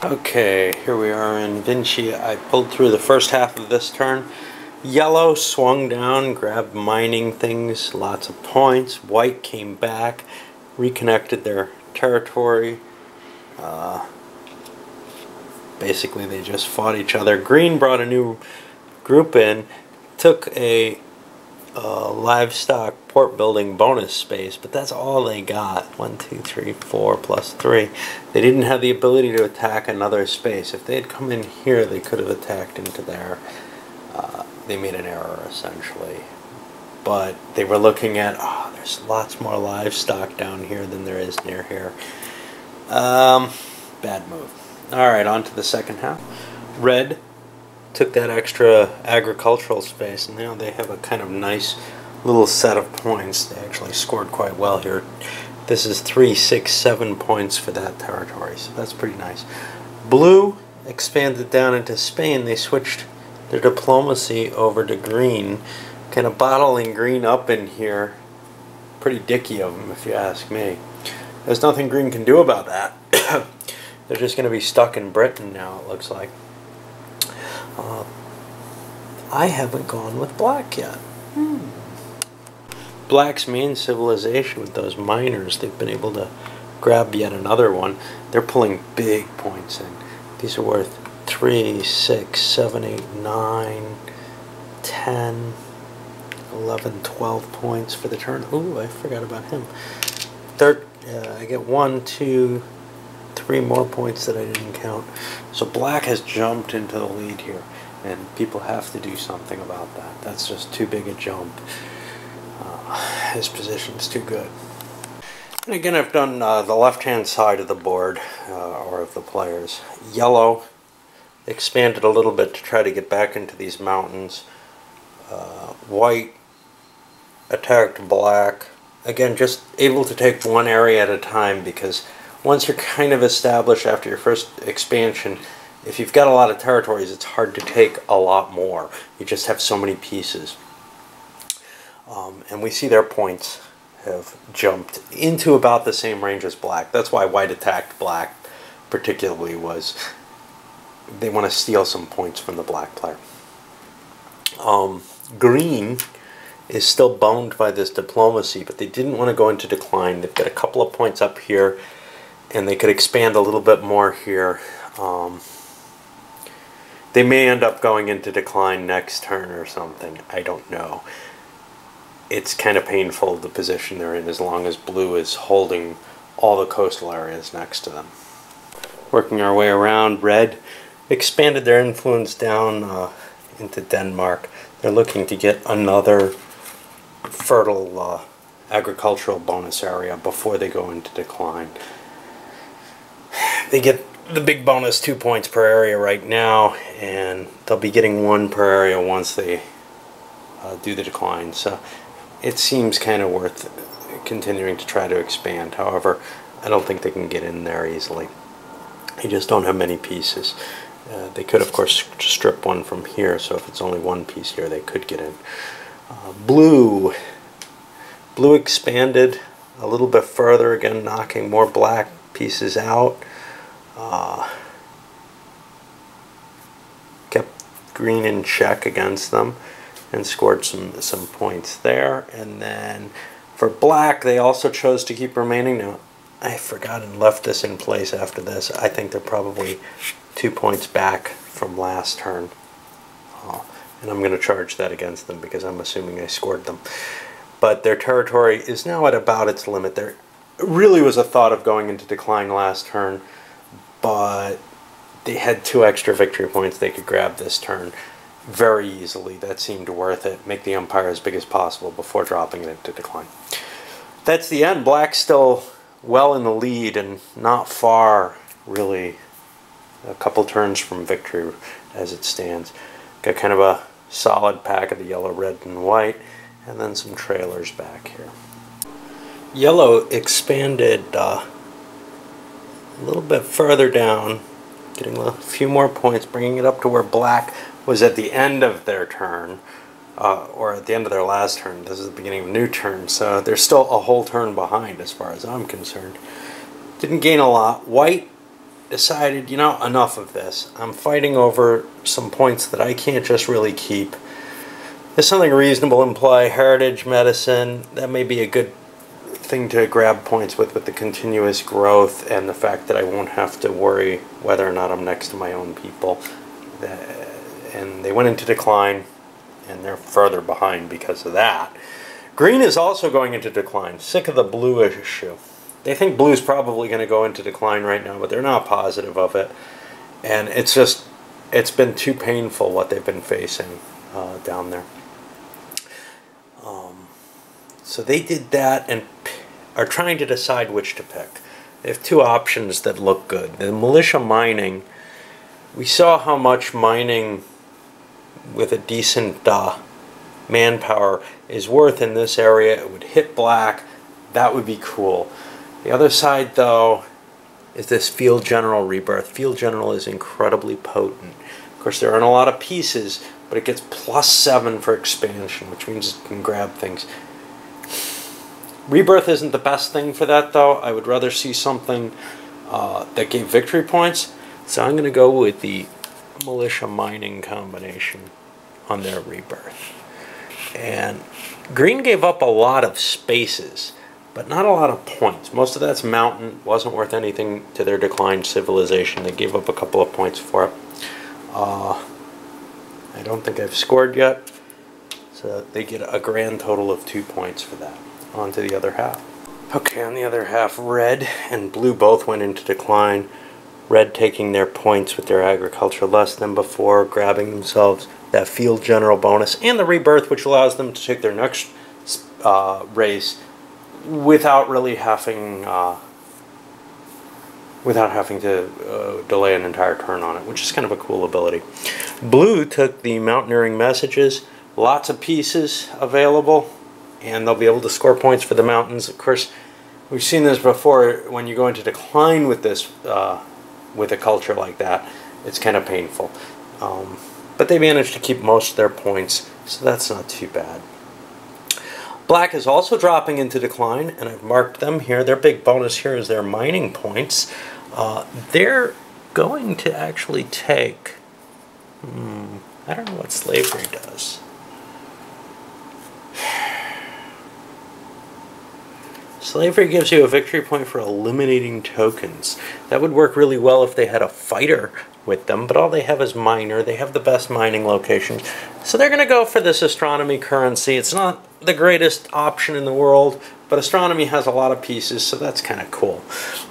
Okay, here we are in Vinci. I pulled through the first half of this turn. Yellow swung down, grabbed mining things, lots of points. White came back, reconnected their territory. Basically, they just fought each other. Green brought a new group in, took a livestock port building bonus space, but that's all they got. 1, 2, 3, 4 plus 3. They didn't have the ability to attack another space. If they had come in here, they could have attacked into there. They made an error essentially, but they were looking at, oh, there's lots more livestock down here than there is near here. Bad move. Alright, on to the second half. Red took that extra agricultural space, and now they have a kind of nice little set of points. They actually scored quite well here. This is 3, 6, 7 points for that territory, so that's pretty nice. Blue expanded down into Spain. They switched their diplomacy over to green, kind of bottling green up in here. Pretty dicky of them, if you ask me. There's nothing green can do about that. They're just going to be stuck in Britain now, it looks like. I haven't gone with black yet. Black's main civilization with those miners, they've been able to grab yet another one. They're pulling big points in. These are worth 3, 6, 7, 8, 9, 10, 11, 12 points for the turn. Ooh, I forgot about him. I get 1, 2, 3 more points that I didn't count. So black has jumped into the lead here, and people have to do something about that. That's just too big a jump. His position's too good. And again, I've done the left-hand side of the board, or of the players. Yellow expanded a little bit to try to get back into these mountains. White attacked black. Again, just able to take one area at a time, because once you're kind of established after your first expansion, if you've got a lot of territories, it's hard to take a lot more. You just have so many pieces. And we see their points have jumped into about the same range as black. That's why white attacked black particularly, was they want to steal some points from the black player. Green is still boned by this diplomacy, but they didn't want to go into decline. They've got a couple of points up here, and they could expand a little bit more here. They may end up going into decline next turn or something. I don't know. It's kind of painful, the position they're in, as long as blue is holding all the coastal areas next to them. Working our way around, red expanded their influence down into Denmark. They're looking to get another fertile agricultural bonus area before they go into decline. They get the big bonus 2 points per area right now, and they'll be getting 1 per area once they do the decline. So it seems kind of worth continuing to try to expand. However, I don't think they can get in there easily. They just don't have many pieces. They could, of course, strip one from here, so if it's only 1 piece here, they could get in. Blue expanded a little bit further, again knocking more black pieces out. Kept green in check against them and scored some points there. And then for black, they also chose to keep remaining. Now, I forgot and left this in place after this. I think they're probably 2 points back from last turn. And I'm going to charge that against them because I'm assuming I scored them. But their territory is now at about its limit. There really was a thought of going into decline last turn, but they had 2 extra victory points they could grab this turn very easily. That seemed worth it. Make the empire as big as possible before dropping it into decline. That's the end. Black's still well in the lead and not far, really. A couple turns from victory as it stands. Got kind of a solid pack of the yellow, red, and white, and then some trailers back here. Yellow expanded a little bit further down, getting a few more points, bringing it up to where black was at the end of their turn, or at the end of their last turn. This is the beginning of a new turn, so they're still a whole turn behind as far as I'm concerned. Didn't gain a lot. White decided, you know, enough of this. I'm fighting over some points that I can't just really keep. There's something reasonable in play. Heritage medicine, that may be a good thing to grab points with the continuous growth and the fact that I won't have to worry whether or not I'm next to my own people. And they went into decline, and they're further behind because of that. Green is also going into decline. Sick of the blue issue. They think blue is probably going to go into decline right now, but they're not positive of it. And it's been too painful what they've been facing down there. So they did that and are trying to decide which to pick. They have two options that look good. The militia mining, we saw how much mining with a decent manpower is worth in this area. It would hit black. That would be cool. The other side, though, is this Field General rebirth. Field General is incredibly potent. Of course, there aren't a lot of pieces, but it gets +7 for expansion, which means it can grab things. Rebirth isn't the best thing for that, though. I would rather see something that gave victory points. So I'm going to go with the militia mining combination on their rebirth. And green gave up a lot of spaces, but not a lot of points. Most of that's mountain. Wasn't worth anything to their declined civilization. They gave up a couple of points for it. I don't think I've scored yet. So they get a grand total of 2 points for that. On to the other half. Okay, on the other half, red and blue both went into decline. Red taking their points with their agriculture less than before, grabbing themselves that Field General bonus and the rebirth, which allows them to take their next race without really having to delay an entire turn on it, which is kind of a cool ability. Blue took the mountaineering messages, lots of pieces available, and they'll be able to score points for the mountains. Of course, we've seen this before. When you go into decline with this, with a culture like that, it's kind of painful. But they managed to keep most of their points, so that's not too bad. Black is also dropping into decline, and I've marked them here. Their big bonus here is their mining points. They're going to actually take... I don't know what slavery does. Slavery gives you a victory point for eliminating tokens. That would work really well if they had a fighter with them, but all they have is miner. They have the best mining locations. So they're going to go for this astronomy currency. It's not the greatest option in the world, but astronomy has a lot of pieces, so that's kind of cool.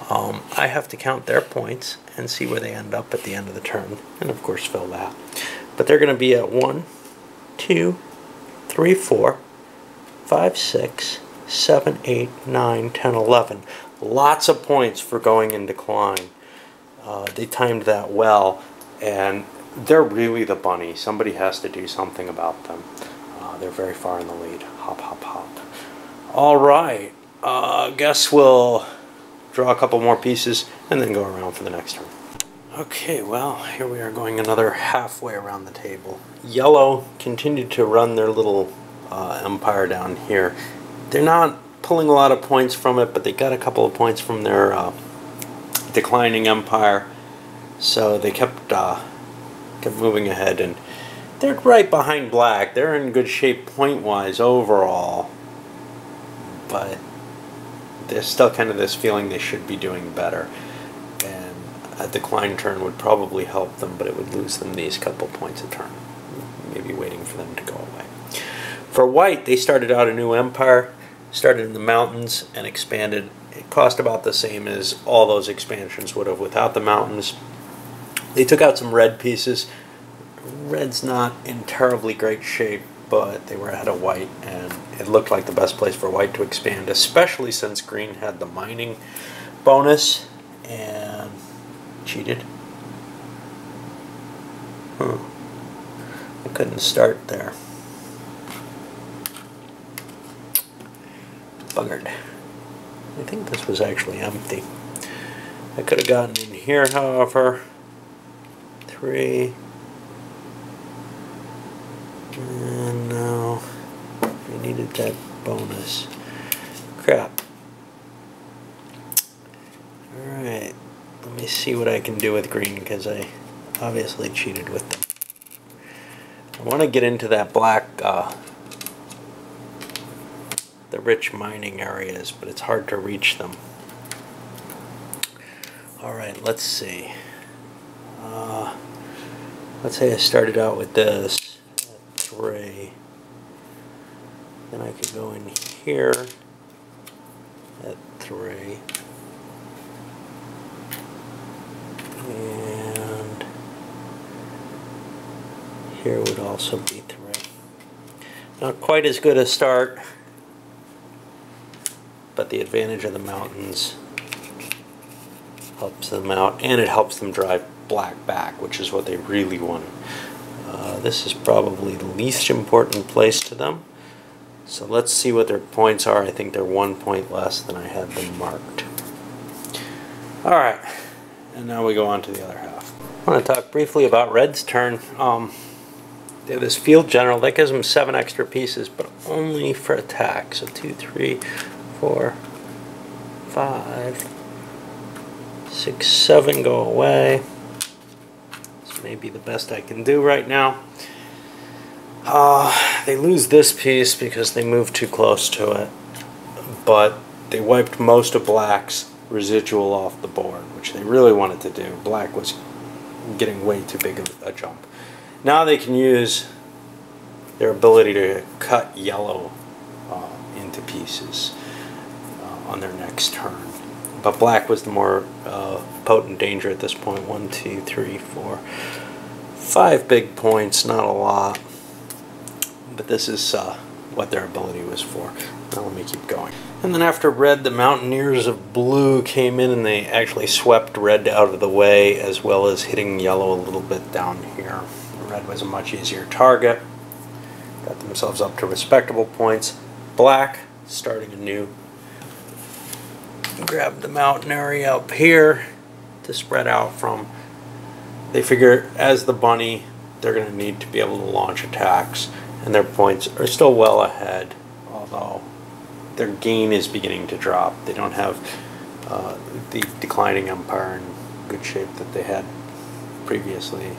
I have to count their points and see where they end up at the end of the turn, and of course fill that. But they're going to be at 1, 2, 3, 4, 5, 6, 7, 8, 9, 10, 11. Lots of points for going in decline. They timed that well, and they're really the bunny. Somebody has to do something about them. They're very far in the lead. Hop, hop, hop. All right. Guess we'll draw a couple more pieces and then go around for the next turn. Okay, well, here we are going another halfway around the table. Yellow continued to run their little empire down here. They're not pulling a lot of points from it, but they got a couple of points from their declining empire. So they kept moving ahead, and they're right behind black. They're in good shape point-wise overall, but there's still kind of this feeling they should be doing better. And a decline turn would probably help them, but it would lose them these couple points a turn. Maybe waiting for them to go away. For white, they started out a new empire. Started in the mountains and expanded. It cost about the same as all those expansions would have without the mountains. They took out some red pieces. Red's not in terribly great shape, but they were ahead of white, and it looked like the best place for white to expand, especially since green had the mining bonus and cheated. I couldn't start there. Buggered. I think this was actually empty. I could have gotten in here, however. 3. And no. We needed that bonus. Crap. Alright. Let me see what I can do with green, because I obviously cheated with them. I want to get into that black, the rich mining areas, but it's hard to reach them. Alright, let's see. Let's say I started out with this at 3. Then I could go in here at 3. And here would also be 3. Not quite as good a start, but the advantage of the mountains helps them out, and it helps them drive black back, which is what they really wanted. This is probably the least important place to them. So let's see what their points are. I think they're 1 point less than I had them marked. Alright, and now we go on to the other half. I want to talk briefly about Red's turn. They have this field general that gives them 7 extra pieces, but only for attack. So 2, 3, 4, 5, 6, 7 go away. This may be the best I can do right now. They lose this piece because they moved too close to it, but they wiped most of Black's residual off the board, which they really wanted to do. Black was getting way too big of a jump. Now they can use their ability to cut yellow into pieces on their next turn. But Black was the more potent danger at this point. 1, 2, 3, 4, 5 big points, not a lot. But this is what their ability was for. Now let me keep going. And then after Red, the Mountaineers of Blue came in and they actually swept Red out of the way, as well as hitting Yellow a little bit down here. Red was a much easier target. Got themselves up to respectable points. Black, starting anew, grabbed the mountain area up here to spread out from. They figure as the bunny, they're going to need to be able to launch attacks, and their points are still well ahead, although their gain is beginning to drop. They don't have the declining empire in good shape that they had previously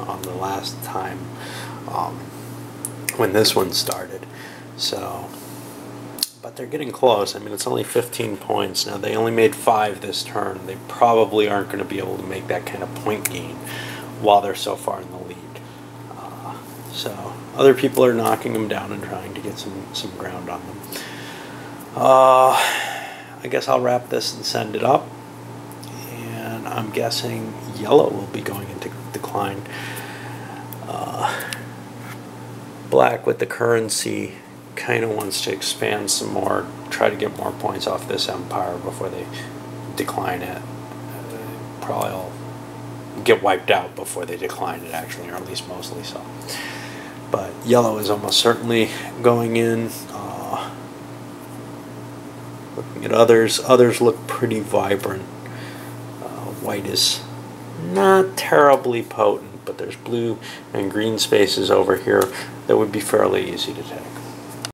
on the last time when this one started. So, but they're getting close. I mean, it's only 15 points. Now, they only made 5 this turn. They probably aren't going to be able to make that kind of point gain while they're so far in the lead. So other people are knocking them down and trying to get some ground on them. I guess I'll wrap this and send it up. And I'm guessing Yellow will be going into decline. Black with the currency kind of wants to expand some more, try to get more points off this empire before they decline it. Probably will get wiped out before they decline it, actually, or at least mostly so. But Yellow is almost certainly going in. Looking at others look pretty vibrant. White is not terribly potent, but there's blue and green spaces over here that would be fairly easy to take.